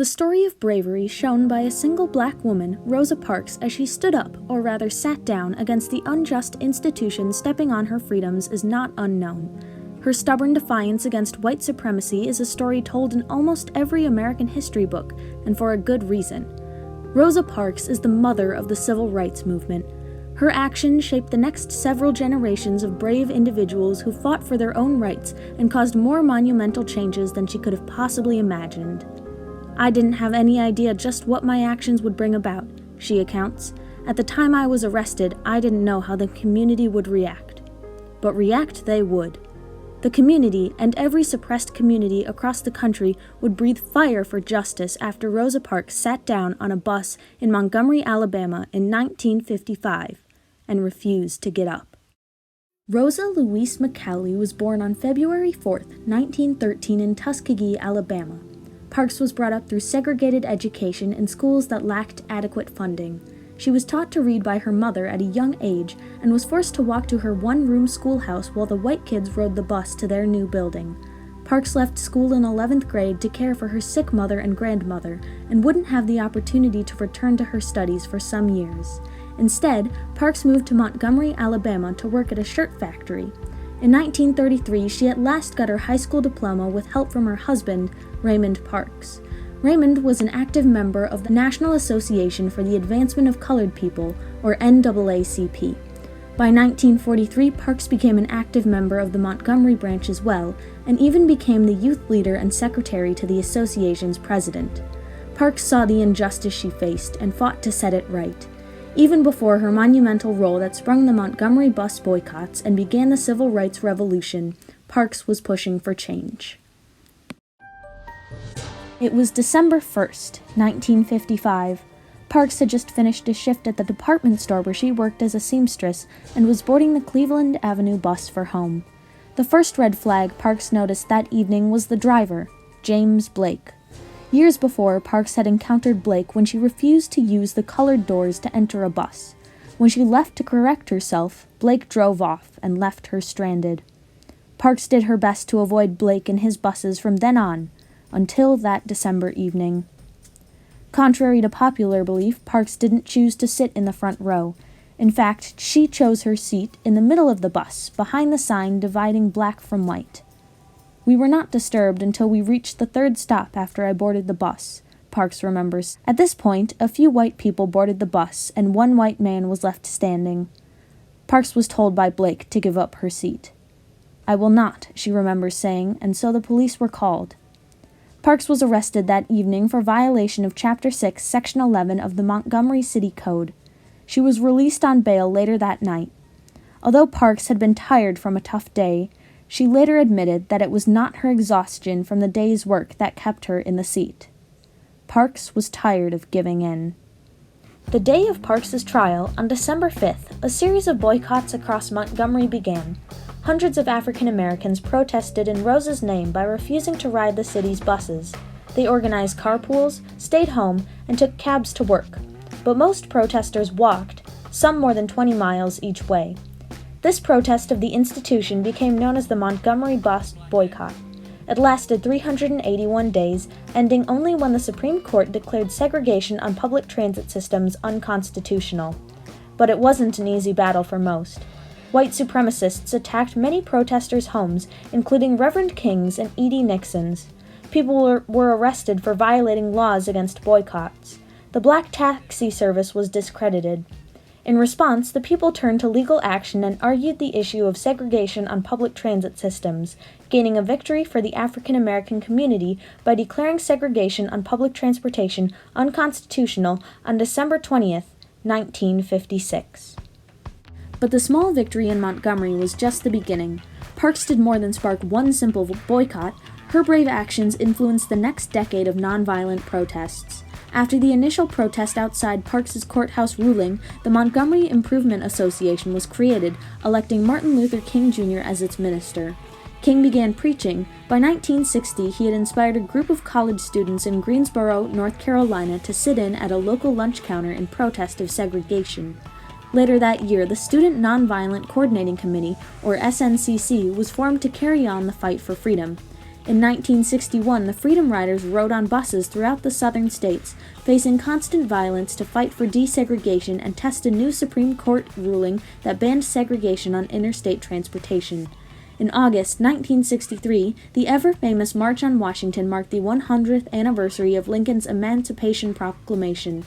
The story of bravery shown by a single black woman, Rosa Parks, as she stood up, or rather sat down, against the unjust institution stepping on her freedoms is not unknown. Her stubborn defiance against white supremacy is a story told in almost every American history book, and for a good reason. Rosa Parks is the mother of the civil rights movement. Her actions shaped the next several generations of brave individuals who fought for their own rights and caused more monumental changes than she could have possibly imagined. "I didn't have any idea just what my actions would bring about," she accounts. "At the time I was arrested, I didn't know how the community would react." But react they would. The community, and every suppressed community across the country, would breathe fire for justice after Rosa Parks sat down on a bus in Montgomery, Alabama in 1955 and refused to get up. Rosa Louise McCallie was born on February 4, 1913 in Tuskegee, Alabama. Parks was brought up through segregated education in schools that lacked adequate funding. She was taught to read by her mother at a young age and was forced to walk to her one-room schoolhouse while the white kids rode the bus to their new building. Parks left school in 11th grade to care for her sick mother and grandmother and wouldn't have the opportunity to return to her studies for some years. Instead, Parks moved to Montgomery, Alabama to work at a shirt factory. In 1933, she at last got her high school diploma with help from her husband, Raymond Parks. Raymond was an active member of the National Association for the Advancement of Colored People, or NAACP. By 1943, Parks became an active member of the Montgomery branch as well, and even became the youth leader and secretary to the association's president. Parks saw the injustice she faced and fought to set it right. Even before her monumental role that sprung the Montgomery bus boycotts and began the civil rights revolution, Parks was pushing for change. It was December 1st, 1955. Parks had just finished a shift at the department store where she worked as a seamstress and was boarding the Cleveland Avenue bus for home. The first red flag Parks noticed that evening was the driver, James Blake. Years before, Parks had encountered Blake when she refused to use the colored doors to enter a bus. When she left to correct herself, Blake drove off and left her stranded. Parks did her best to avoid Blake and his buses from then on, until that December evening. Contrary to popular belief, Parks didn't choose to sit in the front row. In fact, she chose her seat in the middle of the bus, behind the sign dividing black from white. "We were not disturbed until we reached the third stop after I boarded the bus," Parks remembers. At this point, a few white people boarded the bus, and one white man was left standing. Parks was told by Blake to give up her seat. "I will not," she remembers saying, and so the police were called. Parks was arrested that evening for violation of Chapter 6, Section 11 of the Montgomery City Code. She was released on bail later that night. Although Parks had been tired from a tough day, she later admitted that it was not her exhaustion from the day's work that kept her in the seat. Parks was tired of giving in. The day of Parks's trial, on December 5th, a series of boycotts across Montgomery began. Hundreds of African Americans protested in Rosa's name by refusing to ride the city's buses. They organized carpools, stayed home, and took cabs to work. But most protesters walked, some more than 20 miles each way. This protest of the institution became known as the Montgomery bus boycott. It lasted 381 days, ending only when the Supreme Court declared segregation on public transit systems unconstitutional. But it wasn't an easy battle for most. White supremacists attacked many protesters' homes, including Reverend King's and E.D. Nixon's. People were arrested for violating laws against boycotts. The black taxi service was discredited. In response, the people turned to legal action and argued the issue of segregation on public transit systems, gaining a victory for the African American community by declaring segregation on public transportation unconstitutional on December 20th, 1956. But the small victory in Montgomery was just the beginning. Parks did more than spark one simple boycott. Her brave actions influenced the next decade of nonviolent protests. After the initial protest outside Parks's courthouse ruling, the Montgomery Improvement Association was created, electing Martin Luther King Jr. as its minister. King began preaching. By 1960, he had inspired a group of college students in Greensboro, North Carolina, to sit in at a local lunch counter in protest of segregation. Later that year, the Student Nonviolent Coordinating Committee, or SNCC, was formed to carry on the fight for freedom. In 1961, the Freedom Riders rode on buses throughout the southern states, facing constant violence to fight for desegregation and test a new Supreme Court ruling that banned segregation on interstate transportation. In August 1963, the ever-famous March on Washington marked the 100th anniversary of Lincoln's Emancipation Proclamation.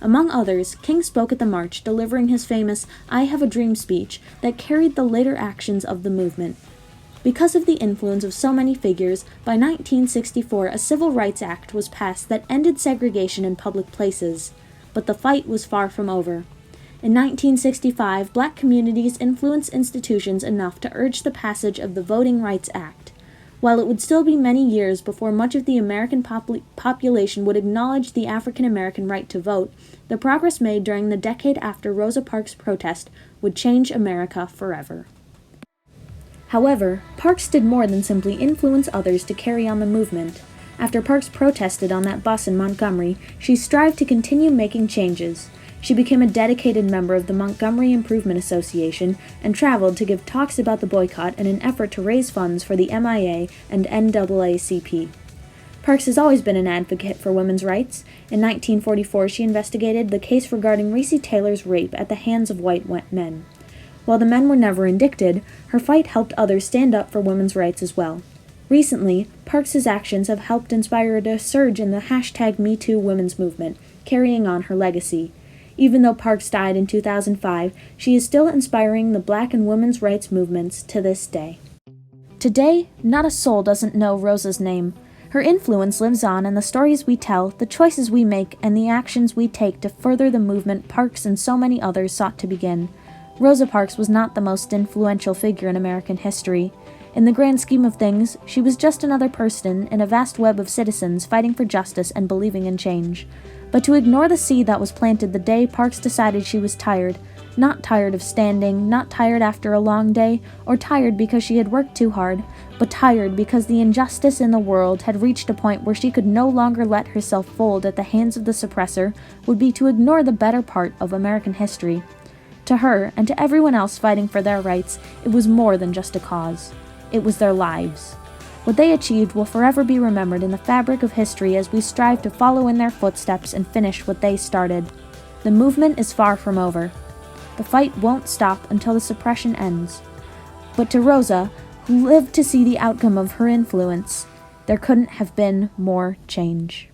Among others, King spoke at the march, delivering his famous "I Have a Dream" speech that carried the later actions of the movement. Because of the influence of so many figures, by 1964 a Civil Rights Act was passed that ended segregation in public places. But the fight was far from over. In 1965, black communities influenced institutions enough to urge the passage of the Voting Rights Act. While it would still be many years before much of the American population would acknowledge the African American right to vote, the progress made during the decade after Rosa Parks' protest would change America forever. However, Parks did more than simply influence others to carry on the movement. After Parks protested on that bus in Montgomery, she strived to continue making changes. She became a dedicated member of the Montgomery Improvement Association and traveled to give talks about the boycott in an effort to raise funds for the MIA and NAACP. Parks has always been an advocate for women's rights. In 1944, she investigated the case regarding Recy Taylor's rape at the hands of white men. While the men were never indicted, her fight helped others stand up for women's rights as well. Recently, Parks' actions have helped inspire a surge in the #MeToo women's movement, carrying on her legacy. Even though Parks died in 2005, she is still inspiring the black and women's rights movements to this day. Today, not a soul doesn't know Rosa's name. Her influence lives on in the stories we tell, the choices we make, and the actions we take to further the movement Parks and so many others sought to begin. Rosa Parks was not the most influential figure in American history. In the grand scheme of things, she was just another person in a vast web of citizens fighting for justice and believing in change. But to ignore the seed that was planted the day Parks decided she was tired, not tired of standing, not tired after a long day, or tired because she had worked too hard, but tired because the injustice in the world had reached a point where she could no longer let herself fold at the hands of the suppressor, would be to ignore the better part of American history. To her, and to everyone else fighting for their rights, it was more than just a cause. It was their lives. What they achieved will forever be remembered in the fabric of history as we strive to follow in their footsteps and finish what they started. The movement is far from over. The fight won't stop until the suppression ends. But to Rosa, who lived to see the outcome of her influence, there couldn't have been more change.